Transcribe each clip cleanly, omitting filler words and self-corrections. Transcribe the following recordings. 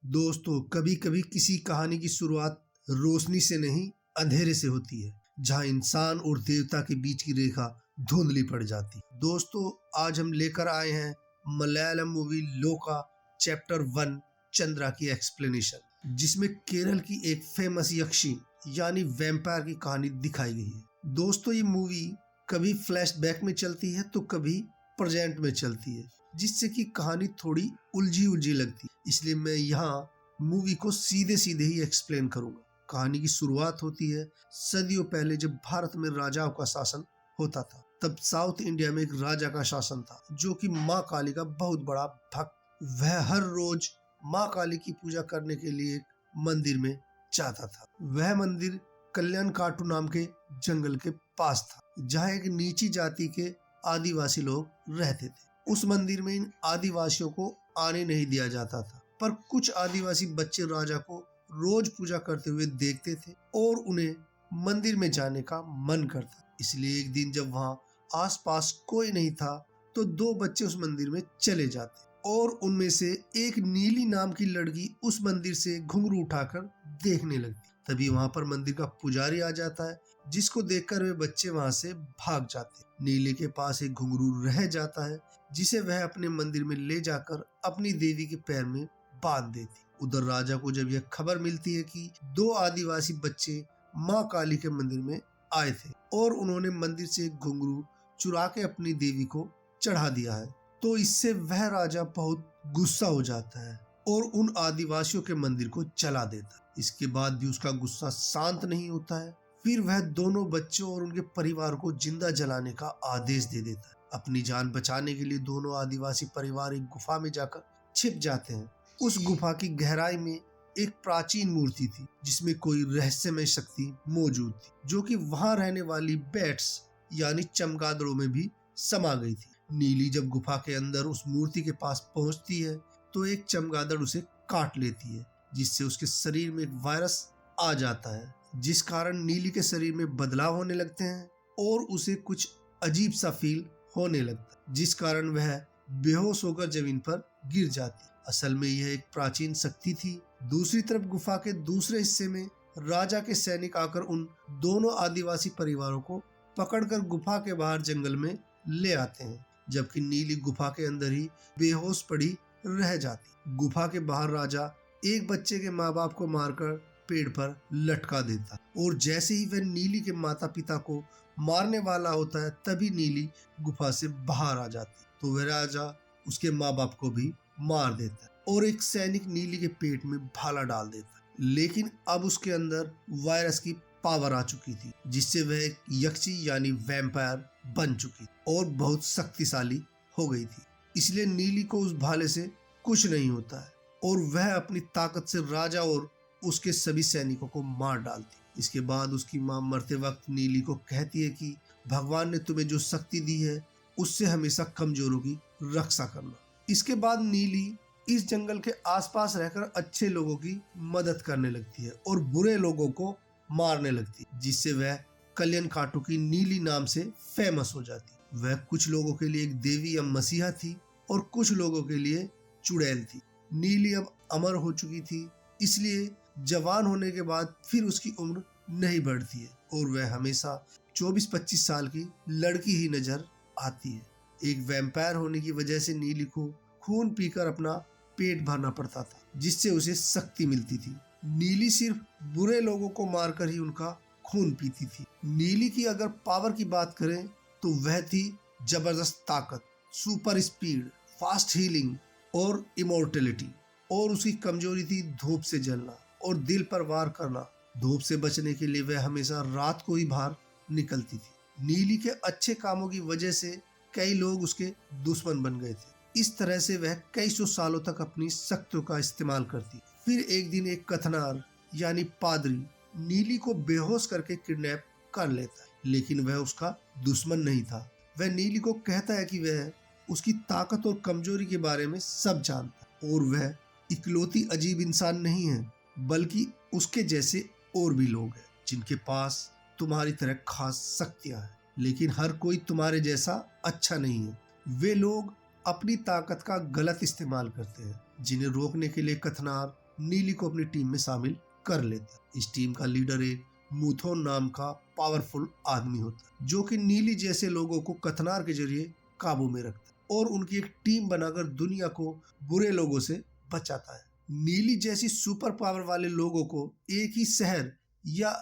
दोस्तों, कभी कभी किसी कहानी की शुरुआत रोशनी से नहीं, अंधेरे से होती है, जहां इंसान और देवता के बीच की रेखा धुंधली पड़ जाती है। दोस्तों, आज हम लेकर आए हैं मलयालम मूवी लोका चैप्टर 1 चंद्रा की एक्सप्लेनेशन, जिसमें केरल की एक फेमस यक्षी यानी वैम्पायर की कहानी दिखाई गई है। दोस्तों, ये मूवी कभी फ्लैशबैक में चलती है तो कभी प्रेजेंट में चलती है, जिससे कि कहानी थोड़ी उलझी उलझी लगती है। इसलिए मैं यहाँ मूवी को सीधे सीधे ही एक्सप्लेन करूंगा। कहानी की शुरुआत होती है सदियों पहले, जब भारत में राजाओं का शासन होता था। तब साउथ इंडिया में एक राजा का शासन था जो कि माँ काली का बहुत बड़ा भक्त। वह हर रोज माँ काली की पूजा करने के लिए एक मंदिर में जाता था। वह मंदिर कल्याण काटू नाम के जंगल के पास था, जहाँ एक नीची जाति के आदिवासी लोग रहते थे। उस मंदिर में इन आदिवासियों को आने नहीं दिया जाता था, पर कुछ आदिवासी बच्चे राजा को रोज पूजा करते हुए देखते थे और उन्हें मंदिर में जाने का मन करता। इसलिए एक दिन जब वहाँ आसपास कोई नहीं था तो दो बच्चे उस मंदिर में चले जाते और उनमें से एक नीली नाम की लड़की उस मंदिर से घुंघरू उठाकर देखने लगती। तभी वहां पर मंदिर का पुजारी आ जाता है, जिसको देखकर वे बच्चे वहां से भाग जाते। नीली के पास एक घुंघरू रह जाता है, जिसे वह अपने मंदिर में ले जाकर अपनी देवी के पैर में बांध देती। उधर राजा को जब यह खबर मिलती है कि दो आदिवासी बच्चे माँ काली के मंदिर में आए थे और उन्होंने मंदिर से एक घुंघरू चुरा के अपनी देवी को चढ़ा दिया है, तो इससे वह राजा बहुत गुस्सा हो जाता है और उन आदिवासियों के मंदिर को जला देता है। इसके बाद भी उसका गुस्सा शांत नहीं होता है। फिर वह दोनों बच्चों और उनके परिवार को जिंदा जलाने का आदेश दे देता है। अपनी जान बचाने के लिए दोनों आदिवासी परिवार एक गुफा में जाकर छिप जाते हैं। उस गुफा की गहराई में एक प्राचीन मूर्ति थी, जिसमें कोई रहस्यमय शक्ति मौजूद थी, जो कि वहां रहने वाली बैट्स यानी चमगादड़ों में भी समा गई थी। नीली जब गुफा के अंदर उस मूर्ति के पास पहुंचती है तो एक चमगादड़ उसे काट लेती है, जिससे उसके शरीर में एक वायरस आ जाता है, जिस कारण नीली के शरीर में बदलाव होने लगते हैं और उसे कुछ अजीब सा फील होने लगता है, जिस कारण वह बेहोश होकर जमीन पर गिर जाती है। असल में यह एक प्राचीन शक्ति थी। दूसरी तरफ गुफा के दूसरे हिस्से में राजा के सैनिक आकर उन दोनों आदिवासी परिवारों को पकड़कर गुफा के बाहर जंगल में ले आते हैं, जबकि नीली गुफा के अंदर ही बेहोश पड़ी रह जाती। गुफा के बाहर राजा एक बच्चे के माँ बाप को मारकर पेड़ पर लटका देता और जैसे ही वह नीली के माता पिता को मारने वाला होता है, तभी नीली गुफा से बाहर आ जाती। तो वह राजा उसके माँ बाप को भी मार देता है और एक सैनिक नीली के पेट में भाला डाल देता है। लेकिन अब उसके अंदर वायरस की पावर आ चुकी थी, जिससे वह एक यक्षी यानी वैम्पायर बन चुकी और बहुत शक्तिशाली हो गई थी। इसलिए नीली को उस भाले से कुछ नहीं होता है और वह अपनी ताकत से राजा और उसके सभी सैनिकों को मार डालती। इसके बाद उसकी माँ मरते वक्त नीली को कहती है कि भगवान ने तुम्हें जो शक्ति दी है, उससे हमेशा कमजोरों की रक्षा करना। इसके बाद नीली इस जंगल के आसपास रहकर अच्छे लोगों की मदद करने लगती है और बुरे लोगों को मारने लगती है, जिससे वह कल्याण काटू की नीली नाम से फेमस हो जाती। वह कुछ लोगों के लिए एक देवी या मसीहा थी और कुछ लोगों के लिए चुड़ैल थी। नीली अब अमर हो चुकी थी, इसलिए जवान होने के बाद फिर उसकी उम्र नहीं बढ़ती है और वह हमेशा 24-25 साल की लड़की ही नजर आती है। एक वैम्पायर होने की वजह से नीली को खून पीकर अपना पेट भरना पड़ता था, जिससे उसे शक्ति मिलती थी। नीली सिर्फ बुरे लोगों को मारकर ही उनका खून पीती थी। नीली की अगर पावर की बात करें तो वह थी जबरदस्त ताकत, सुपर स्पीड, फास्ट हीलिंग और इमोर्टेलिटी। और उसकी कमजोरी थी धूप से जलना और दिल पर वार करना। धूप से बचने के लिए वह हमेशा रात को ही बाहर निकलती थी। नीली के अच्छे कामों की वजह से कई लोग उसके दुश्मन बन गए थे। इस तरह से वह कई सौ सालों तक अपनी शक्तियों का इस्तेमाल करती। फिर एक दिन एक कथनार यानी पादरी नीली को बेहोश करके किडनैप कर लेता है, लेकिन वह उसका दुश्मन नहीं था। वह नीली को कहता है कि वह उसकी ताकत और कमजोरी के बारे में सब जानता है और वह इकलौती अजीब इंसान नहीं है, बल्कि उसके जैसे और भी लोग हैं जिनके पास तुम्हारी तरह खास शक्तियां हैं, लेकिन हर कोई तुम्हारे जैसा अच्छा नहीं है। वे लोग अपनी ताकत का गलत इस्तेमाल करते हैं, जिन्हें रोकने के लिए कथनार नीली को अपनी टीम में शामिल कर लेता है। इस टीम का लीडर एक मुथोन नाम का पावरफुल आदमी होता है, जो कि नीली जैसे लोगों को कथनार के जरिए काबू में रखता है और उनकी एक टीम बनाकर दुनिया को बुरे लोगों से बचाता है। नीली जैसी सुपर पावर वाले लोगों को एक ही शहर या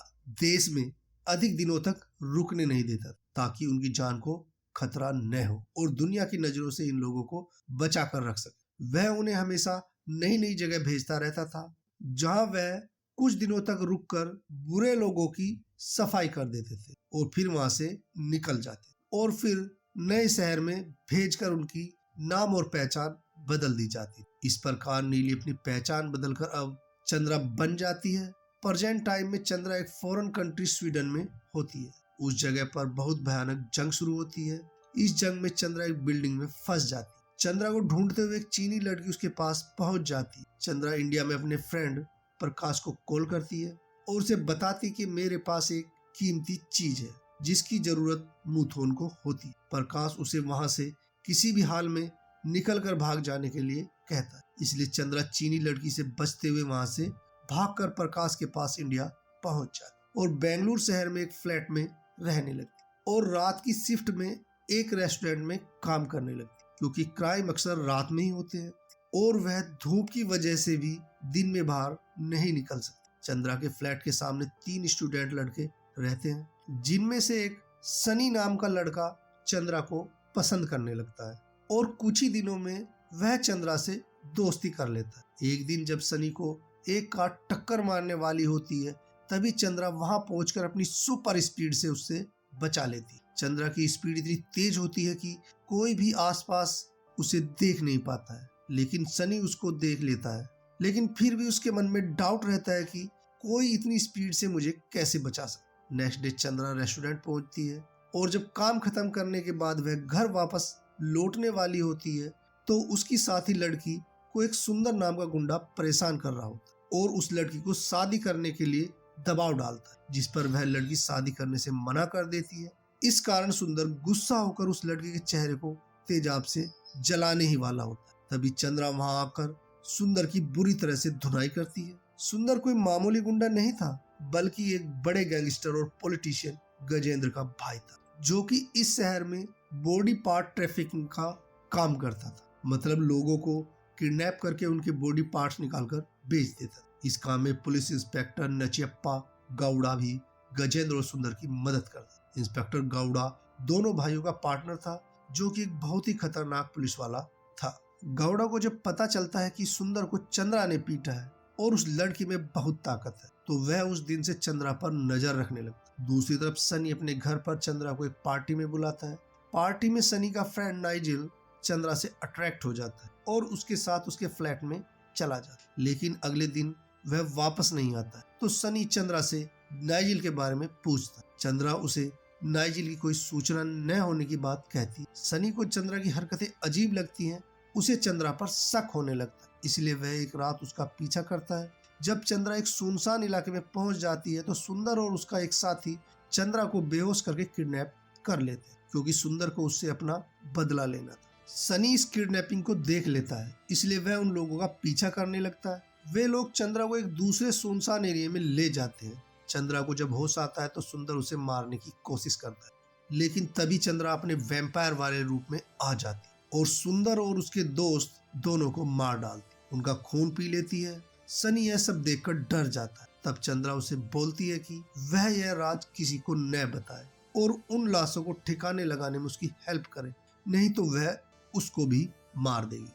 देश में अधिक दिनों तक रुकने नहीं देता, ताकि उनकी जान को खतरा न हो और दुनिया की नजरों से इन लोगों को बचा कर रख सके। वह उन्हें हमेशा नई नई जगह भेजता रहता था, जहां वह कुछ दिनों तक रुककर बुरे लोगों की सफाई कर देते थे और फिर वहां से निकल जाते और फिर नए शहर में भेजकर उनकी नाम और पहचान बदल दी जाती। इस प्रकार नीली अपनी पहचान बदलकर अब चंद्रा बन जाती है। प्रेजेंट टाइम में चंद्रा एक फॉरेन कंट्री स्वीडन में होती है। उस जगह पर बहुत भयानक जंग शुरू होती है। इस जंग में चंद्रा एक बिल्डिंग में फंस जाती है। चंद्रा को ढूंढते हुए एक चीनी लड़की उसके पास पहुंच जाती है। चंद्रा इंडिया में अपने फ्रेंड प्रकाश को कॉल करती है और उसे बताती कि मेरे पास एक कीमती चीज है जिसकी जरूरत मुथोन को होती है। प्रकाश उसे वहां से किसी भी हाल में निकलकर भाग जाने के लिए कहता है, इसलिए चंद्रा चीनी लड़की से बचते हुए वहां से भागकर प्रकाश के पास इंडिया पहुंच जाती और बेंगलुरु शहर में एक फ्लैट में रहने लगती और रात की शिफ्ट में एक रेस्टोरेंट में काम करने लगती, क्योंकि क्राइम अक्सर रात में ही होते हैं और वह धूप की वजह से भी दिन में बाहर नहीं निकल सकती। चंद्रा के फ्लैट के सामने 3 स्टूडेंट लड़के रहते हैं, जिनमें से एक सनी नाम का लड़का चंद्रा को पसंद करने लगता है और कुछ ही दिनों में वह चंद्रा से दोस्ती कर लेता है। एक दिन जब सनी को एक कार टक्कर मारने वाली होती है, तभी चंद्रा वहां पहुंचकर अपनी सुपर स्पीड से उससे बचा लेती है। चंद्रा की स्पीड इतनी तेज होती है कि कोई भी आसपास उसे देख नहीं पाता है, लेकिन सनी उसको देख लेता है। लेकिन फिर भी उसके मन में डाउट रहता है कि कोई इतनी स्पीड से मुझे कैसे बचा सकता। नेक्स्ट डे चंद्रा रेस्टोरेंट पहुंचती है और जब काम खत्म करने के बाद वह घर वापस लौटने वाली होती है तो उसकी साथी लड़की को एक सुंदर नाम का गुंडा परेशान कर रहा होता है और उस लड़की को शादी करने के लिए दबाव डालता है, जिस पर वह लड़की शादी करने से मना कर देती है। इस कारण सुंदर गुस्सा होकर उस लड़की के चेहरे को तेजाब से जलाने ही वाला होता है। तभी चंद्रा वहां आकर सुंदर की बुरी तरह से धुनाई करती है। सुंदर कोई मामूली गुंडा नहीं था, बल्कि एक बड़े गैंगस्टर और पॉलिटिशियन गजेंद्र का भाई था, जो कि इस शहर में बॉडी पार्ट ट्रैफिकिंग का काम करता था। मतलब लोगों को किडनैप करके उनके बॉडी पार्ट्स निकालकर बेच देता। इस काम में पुलिस इंस्पेक्टर नचियप्पा गौड़ा भी गजेंद्र और सुंदर की मदद करता। इंस्पेक्टर गौड़ा दोनों भाइयों का पार्टनर था, जो कि एक बहुत ही खतरनाक पुलिस वाला था। गौड़ा को जब पता चलता है कि सुंदर को चंद्रा ने पीटा है और उस लड़की में बहुत ताकत है, तो वह उस दिन से चंद्रा पर नजर रखने लगता। दूसरी तरफ सनी अपने घर पर चंद्रा को एक पार्टी में बुलाता है। पार्टी में सनी का फ्रेंड नाइजिल चंद्रा से अट्रैक्ट हो जाता है और उसके साथ उसके फ्लैट में चला जाता है, लेकिन अगले दिन वह वापस नहीं आता है। तो सनी चंद्रा से नाइजिल के बारे में पूछता है। चंद्रा उसे नाइजिल की कोई सूचना न होने की बात कहती है। सनी को चंद्रा की हरकतें अजीब लगती हैं, उसे चंद्रा पर शक होने लगता है, इसलिए वह एक रात उसका पीछा करता है। जब चंद्रा एक सुनसान इलाके में पहुंच जाती है तो सुंदर और उसका एक साथी चंद्रा को बेहोश करके किडनैप कर लेते हैं, क्योंकि सुंदर को उससे अपना बदला लेना था। सनी इस किडनैपिंग को देख लेता है, इसलिए वह उन लोगों का पीछा करने लगता है। वे लोग चंद्रा को एक दूसरे सुनसान एरिया में ले जाते हैं। चंद्रा को जब होश आता है तो सुंदर उसे मारने की कोशिश करता है, लेकिन तभी चंद्रा अपने वैम्पायर वाले रूप में आ जाती है और सुंदर और उसके दोस्त दोनों को मार डालती, उनका खून पी लेती है। सनी यह सब देखकर डर जाता है। तब चंद्रा उसे बोलती है कि वह यह राज किसी को न बताए और उन लाशों को ठिकाने लगाने में उसकी हेल्प करे, नहीं तो वह उसको भी मार देगी।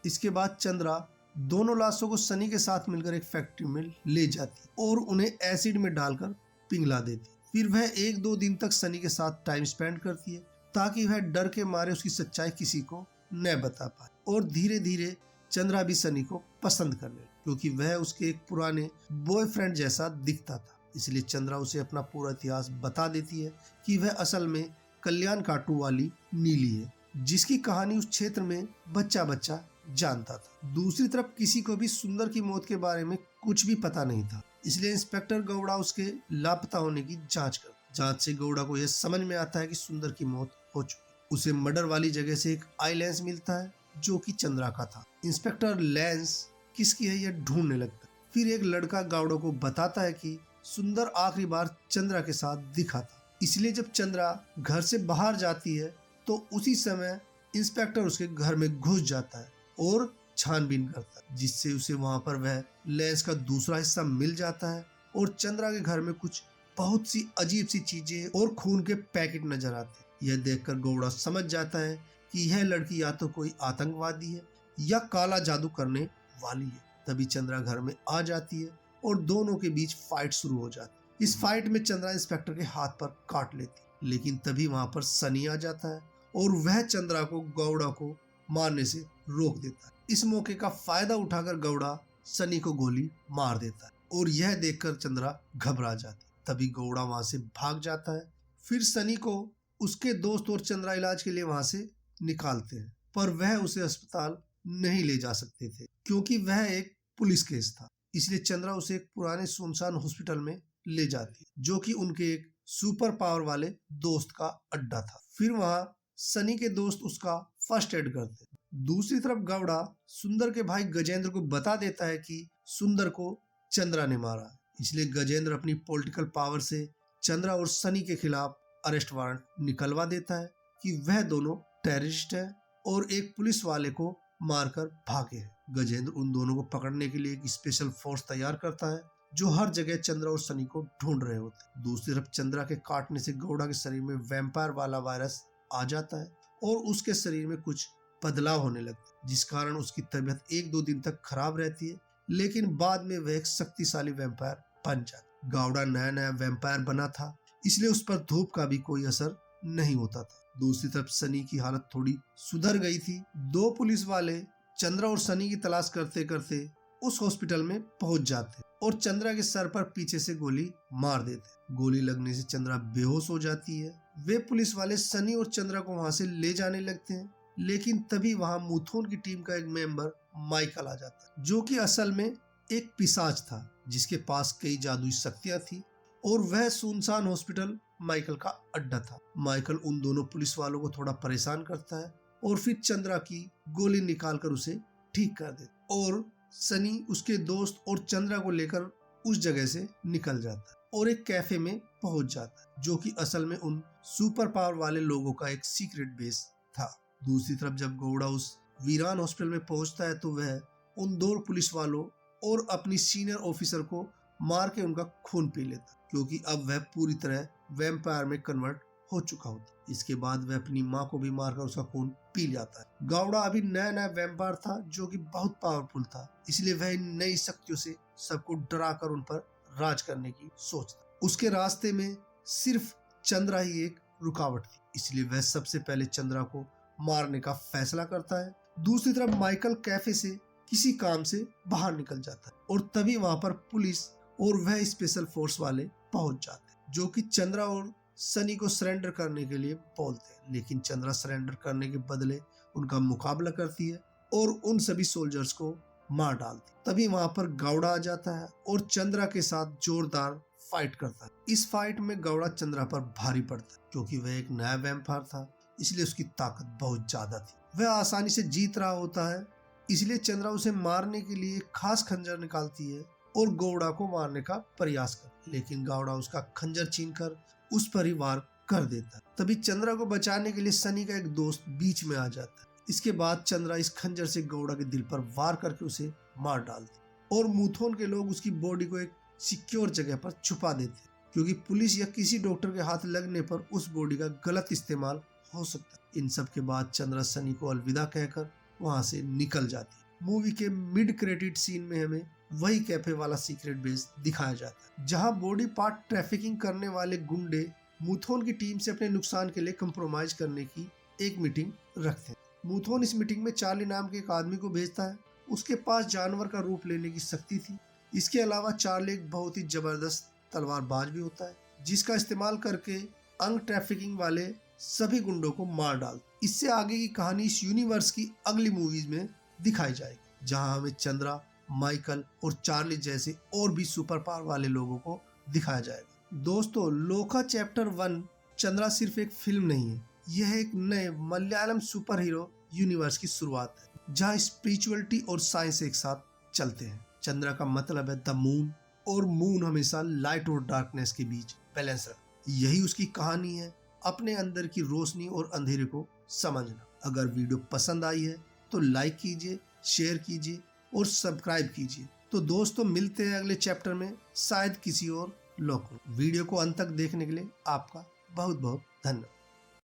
इसके बाद चंद्रा दोनों लाशों को सनी के साथ मिलकर एक फैक्ट्री में ले जाती और उन्हें एसिड में डालकर पिघला देती। फिर वह 1-2 दिन तक सनी के साथ टाइम स्पेंड करती है, ताकि वह डर के मारे उसकी सच्चाई किसी को न बता पाए। और धीरे धीरे चंद्रा भी सनी को पसंद करने लगी, क्योंकि वह उसके एक पुराने बॉयफ्रेंड जैसा दिखता था। इसलिए चंद्रा उसे अपना पूरा इतिहास बता देती है कि वह असल में कल्याण काटू वाली नीली है, जिसकी कहानी उस क्षेत्र में बच्चा बच्चा जानता था। दूसरी तरफ किसी को भी सुंदर की मौत के बारे में कुछ भी पता नहीं था, इसलिए इंस्पेक्टर गौड़ा उसके लापता होने की जांच करता। जांच से गौड़ा को यह समझ में आता है कि सुंदर की मौत हो चुकी। उसे मर्डर वाली जगह से एक आई लेंस मिलता है, जो कि चंद्रा का था। इंस्पेक्टर लेंस किसकी है यह ढूंढने लगता है, फिर एक लड़का गौड़ा को बताता है कि सुंदर आखिरी बार चंद्रा के साथ दिखा था, इसलिए जब चंद्रा घर से बाहर जाती है तो उसी समय इंस्पेक्टर उसके घर में घुस जाता है और छानबीन करता है, जिससे उसे वहां पर वह लेंस का दूसरा हिस्सा मिल जाता है और चंद्रा के घर में कुछ बहुत सी अजीब सी चीजें और खून के पैकेट नजर आते हैं। यह देखकर गौड़ा समझ जाता है कि यह लड़की या तो कोई आतंकवादी है या काला जादू करने वाली है। तभी चंद्रा घर में आ जाती है और दोनों के बीच फाइट शुरू हो जाती है। इस फाइट में चंद्रा इंस्पेक्टर के हाथ पर काट लेती है, लेकिन तभी वहां पर सनी आ जाता है और वह चंद्रा को गौड़ा को मारने से रोक देता है। इस मौके का फायदा उठाकर गौड़ा सनी को गोली मार देता है और यह देखकर चंद्रा घबरा जाती है। तभी गौड़ा वहां से भाग जाता है। फिर सनी को उसके दोस्त और चंद्रा इलाज के लिए वहां से निकालते हैं, पर वह उसे अस्पताल नहीं ले जा सकते थे क्योंकि वह एक पुलिस केस था। इसलिए चंद्रा उसे एक पुराने सुनसान हॉस्पिटल में ले जाती है जो कि उनके एक सुपर पावर वाले दोस्त का अड्डा था। फिर वहां सनी के दोस्त उसका फर्स्ट एड करते हैं। दूसरी तरफ गौड़ा सुंदर के भाई गजेंद्र को बता देता है कि सुंदर को चंद्रा ने मारा, इसलिए गजेंद्र अपनी पॉलिटिकल पावर से चंद्रा और सनी के खिलाफ अरेस्ट वारंट निकलवा देता है कि वह दोनों टेररिस्ट है और एक पुलिस वाले को मारकर भागे हैं। गजेंद्र उन दोनों को पकड़ने के लिए एक स्पेशल फोर्स तैयार करता है जो हर जगह चंद्रा और सनी को ढूंढ रहे होते हैं। दूसरी तरफ चंद्रा के काटने से गौड़ा के शरीर में वैम्पायर वाला वायरस आ जाता है और उसके शरीर में कुछ बदलाव होने लगते हैं, जिस कारण उसकी तबीयत 1-2 दिन तक खराब रहती है, लेकिन बाद में वह एक शक्तिशाली वैम्पायर बन जाता है। गौड़ा नया नया वैम्पायर बना था, इसलिए उस पर धूप का भी कोई असर नहीं होता था। दूसरी तरफ सनी की हालत थोड़ी सुधर गई थी। 2 पुलिस वाले चंद्रा और सनी की तलाश करते करते उस हॉस्पिटल में पहुंच जाते और चंद्रा के सर पर पीछे से गोली मार देते। गोली लगने से चंद्रा बेहोश हो जाती है। वे पुलिस वाले सनी और चंद्रा को वहां से ले जाने लगते हैं, लेकिन तभी वहां मुथुन की टीम का एक मेंबर माइकल आ जाता है जो कि असल में एक पिशाच था जिसके पास कई जादुई शक्तियां थी और वह सुनसान हॉस्पिटल माइकल का अड्डा था। माइकल उन दोनों पुलिस वालों को थोड़ा परेशान करता है और फिर चंद्रा की गोली निकालकर उसे ठीक कर देता और सनी उसके दोस्त और चंद्रा को लेकर उस जगह से निकल जाता है और एक कैफे में पहुंच जाता है जो कि असल में उन सुपर पावर वाले लोगों का एक सीक्रेट बेस था। दूसरी तरफ जब गौड़ा उस वीरान हॉस्पिटल में पहुंचता है तो वह उन 2 पुलिस वालों और अपनी सीनियर ऑफिसर को मार के उनका खून पी लेता क्योंकि अब वह पूरी तरह वैम्पायर में कन्वर्ट हो चुका होता। इसके बाद वह अपनी माँ को भी मारकर उसका खून पी जाता है। गौड़ा अभी नया नया वैम्पायर था जो कि बहुत पावरफुल था, इसलिए वह इन नई शक्तियों से सबको डराकर उन पर राज करने की सोचता। उसके रास्ते में सिर्फ चंद्रा ही एक रुकावट थी, इसलिए वह सबसे पहले चंद्रा को मारने का फैसला करता है। दूसरी तरफ माइकल कैफे से किसी काम से बाहर निकल जाता है और तभी वहां पर पुलिस और वह स्पेशल फोर्स वाले पहुंच जाते हैं जो कि चंद्रा और सनी को सरेंडर करने के लिए बोलते हैं, लेकिन चंद्रा सरेंडर करने के बदले उनका मुकाबला करती है और उन सभी सोल्जर्स को मार डालती है। तभी वहां पर गौड़ा आ जाता है और चंद्रा के साथ जोरदार फाइट करता है। इस फाइट में गौड़ा चंद्रा पर भारी पड़ता है क्योंकि वह एक नया वैम्पायर था, इसलिए उसकी ताकत बहुत ज्यादा थी। वह आसानी से जीत रहा होता है, इसलिए चंद्रा उसे मारने के लिए खास खंजर निकालती है और गौड़ा को मारने का प्रयास करती है, लेकिन गौड़ा उसका खंजर छीनकर उस पर ही वार कर देता है। तभी चंद्रा को बचाने के लिए सनी का एक दोस्त बीच में आ जाता है। इसके बाद चंद्रा इस खंजर से गौड़ा के दिल पर वार करके उसे मार डालती और मुथोन के लोग उसकी बॉडी को एक सिक्योर जगह पर छुपा देते हैं क्योंकि पुलिस या किसी डॉक्टर के हाथ लगने पर उस बॉडी का गलत इस्तेमाल हो सकता है। इन सब के बाद चंद्रा सनी को अलविदा कहकर वहां से निकल जाती है। मूवी के मिड क्रेडिट सीन में हमें वही कैफे वाला सीक्रेट बेस दिखाया जाता है जहां बॉडी पार्ट ट्रैफिकिंग करने वाले गुंडे मुथोन की टीम से अपने नुकसान के लिए कंप्रोमाइज करने की एक मीटिंग रखते हैं। मुथोन इस मीटिंग में चार्ली नाम के एक आदमी को भेजता है। उसके पास जानवर का रूप लेने की शक्ति थी। इसके अलावा चार्ली एक बहुत ही जबरदस्त तलवारबाज भी होता है जिसका इस्तेमाल करके अंग ट्रैफिकिंग वाले सभी गुंडों को मार डाल। इससे आगे की कहानी इस यूनिवर्स की अगली मूवीज में दिखाई जाएगी जहां हमें चंद्रा, माइकल और चार्ली जैसे और भी सुपर पावर वाले लोगों को दिखाया जाएगा। दोस्तों, लोका चैप्टर 1 चंद्रा सिर्फ एक फिल्म नहीं है, यह एक नए मलयालम सुपर हीरो यूनिवर्स की शुरुआत है जहां स्पिरिचुअलिटी और साइंस एक साथ चलते हैं। चंद्रा का मतलब है द मून, और मून हमेशा लाइट और डार्कनेस के बीच बैलेंस रखता। यही उसकी कहानी है, अपने अंदर की रोशनी और अंधेरे को समझना। अगर वीडियो पसंद आई है तो लाइक कीजिए, शेयर कीजिए और सब्सक्राइब कीजिए। तो दोस्तों मिलते हैं अगले चैप्टर में, शायद किसी और लोक में। वीडियो को अंत तक देखने के लिए आपका बहुत बहुत धन्यवाद।